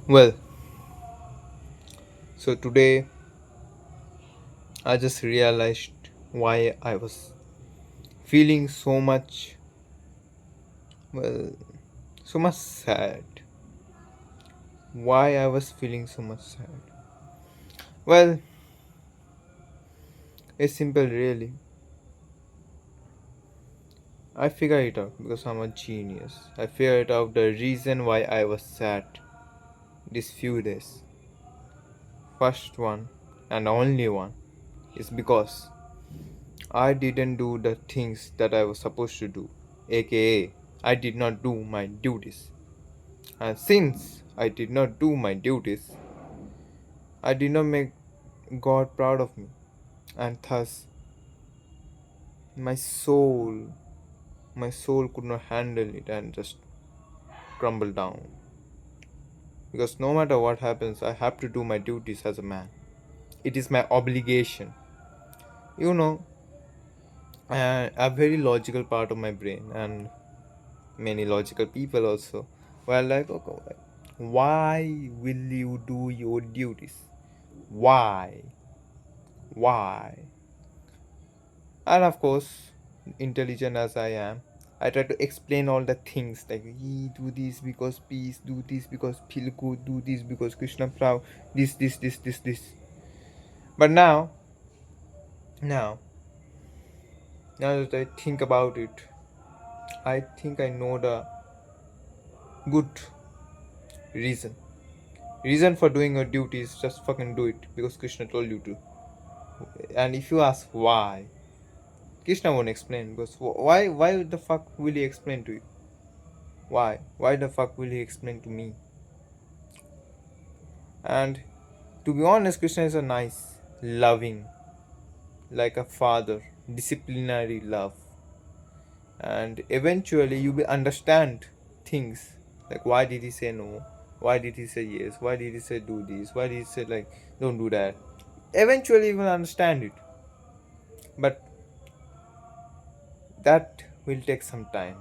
Well, so today I just realized why I was feeling well, so much sad. Why I was feeling so much sad. Well, it's simple, really. I figured it out because I'm a genius. I figured out the reason why I was sad these few days. First one and only one is because I didn't do the things that I was supposed to do, aka, I did not do my duties. And since I did not do my duties, I did not make God proud of me. And thus, my soul, my soul could not handle it and just crumbled down. Because no matter what happens, I have to do my duties as a man. It is my obligation. You know, a very logical part of my brain, and many logical people also were like, okay, why will you do your duties? Why? Why? And of course, intelligent as I am, I try to explain all the things like, do this because peace, do this because feel good, do this because Krishna proud, this. But now, now that I think about it, I think I know the good reason. Reason for doing your duty is just fucking do it because Krishna told you to. And if you ask why, Krishna won't explain because why the fuck will he explain to you? Why? Why the fuck will he explain to me? And to be honest, Krishna is a nice, loving, like a father, disciplinary love. And eventually you will understand things like why did he say no? Why did he say yes? Why did he say do this? Why did he say like don't do that? Eventually you will understand it. But that will take some time.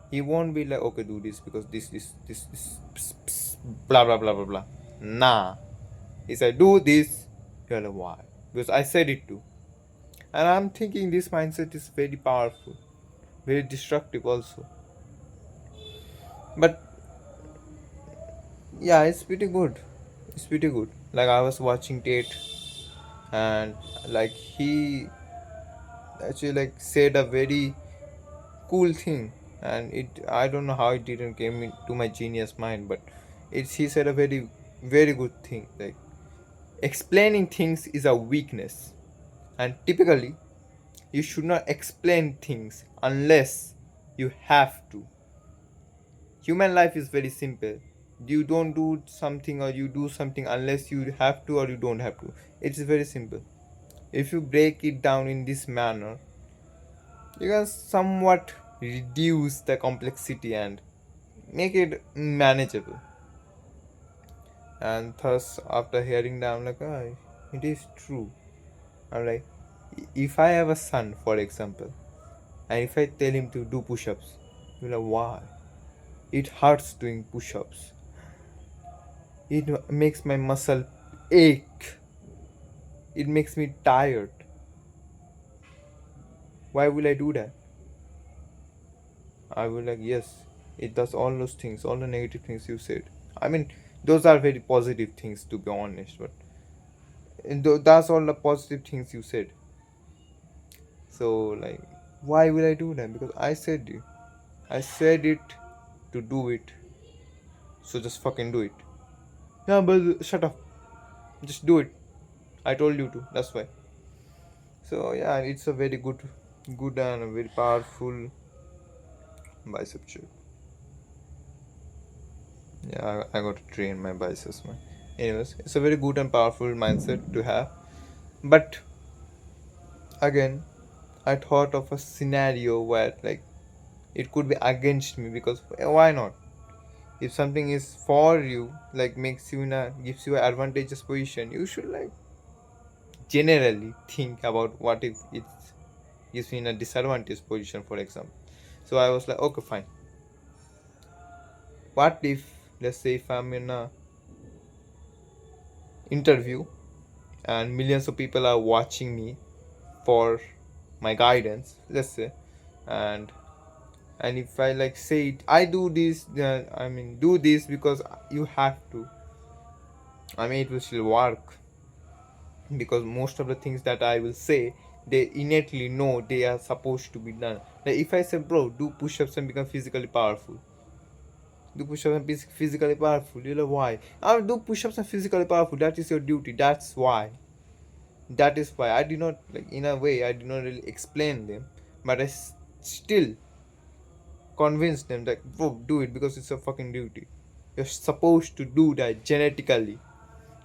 He won't be like okay do this because this blah blah blah blah blah. Nah. He said do this, you're like why? Because I said it to. And I'm thinking this mindset is very powerful, very destructive also. But yeah, it's pretty good. It's pretty good. Like I was watching Tate, and like he actually like said a very cool thing, and it I don't know how it didn't came into my genius mind, but it's he said a very good thing. Like explaining things is a weakness, and typically you should not explain things unless you have to. Human life is very simple. You don't do something or you do something unless you have to or you don't have to. It's very simple. If you break it down in this manner, you can somewhat reduce the complexity and make it manageable. And thus, after hearing that, I'm like, oh, it is true. I'm like, if I have a son, for example, and if I tell him to do push ups, you're like, why? It hurts doing push ups. It makes my muscle ache. It makes me tired. Why will I do that? I will like, yes, it does all those things, all the negative things you said. I mean, those are very positive things to be honest, but that's all the positive things you said. So like, why will I do that? Because I said it. I said it to do it. So just fucking do it. Yeah, but shut up. Just do it. I told you to. That's why. So yeah, it's a very good and a very powerful bicep shape. Yeah, I got to train my biceps, man. Anyways, it's a very good and powerful mindset to have. But again, I thought of a scenario where like it could be against me because why not? If something is for you, like makes you in a gives you an advantageous position, you should like generally think about what if it gives me in a disadvantaged position, for example. So I was like, okay, fine. What if let's say if I'm in a interview and millions of people are watching me for my guidance, let's say. And and if I like say it, I do this, I mean do this because you have to, I mean it will still work, because most of the things that I will say, they innately know they are supposed to be done. Like if I say, bro, do push-ups and become physically powerful, do push-ups and be physically powerful, you know why? I'll do push-ups and physically powerful, that is your duty, that's why. That is why I did not, like, in a way I did not really explain them, but still convince them that, bro, do it because it's a fucking duty. You're supposed to do that genetically.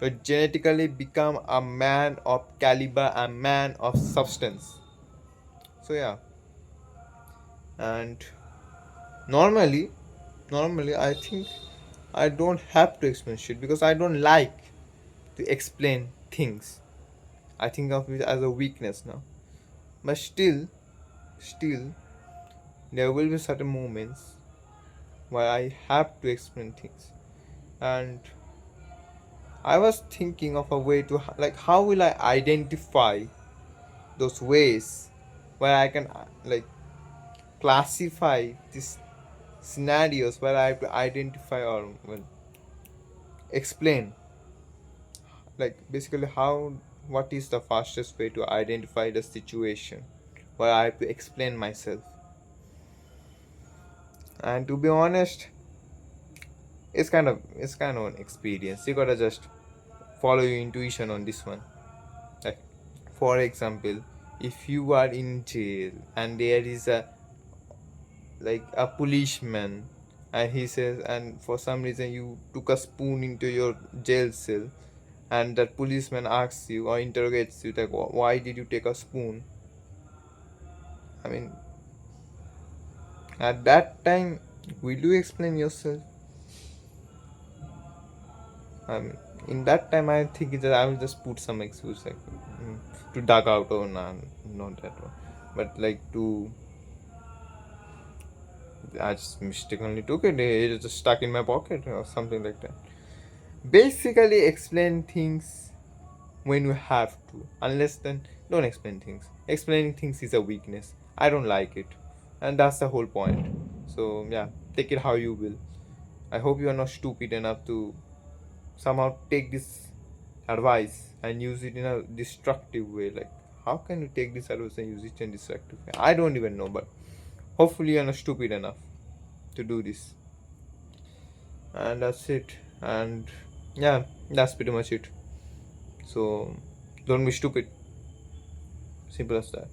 You genetically become a man of caliber, a man of substance. So yeah. And normally, I think I don't have to explain shit because I don't like to explain things. I think of it as a weakness now. But still, there will be certain moments where I have to explain things. And I was thinking of a way to, like, how will I identify those ways where I can like classify these scenarios where I have to identify or, well, explain, like, basically how, what is the fastest way to identify the situation where I have to explain myself. And to be honest, it's kind of an experience. You gotta just follow your intuition on this one. Like, for example, if you are in jail and there is a, like, a policeman, and he says, and for some reason you took a spoon into your jail cell, and that policeman asks you or interrogates you like, Why did you take a spoon?" I mean, at that time, will you explain yourself? I mean, in that time I think that I will just put some excuse, like, to duck out, or nah, not that one, but like to, I just mistakenly took it. It just stuck in my pocket or something like that. Basically, explain things when you have to. Unless then, don't explain things. Explaining things is a weakness. I don't like it, and that's the whole point. So yeah, take it how you will. I hope you are not stupid enough to somehow take this advice and use it in a destructive way. Like, how can you take this advice and use it in a destructive way? I don't even know, but hopefully you're not stupid enough to do this. And that's it. And yeah, that's pretty much it. So don't be stupid. Simple as that.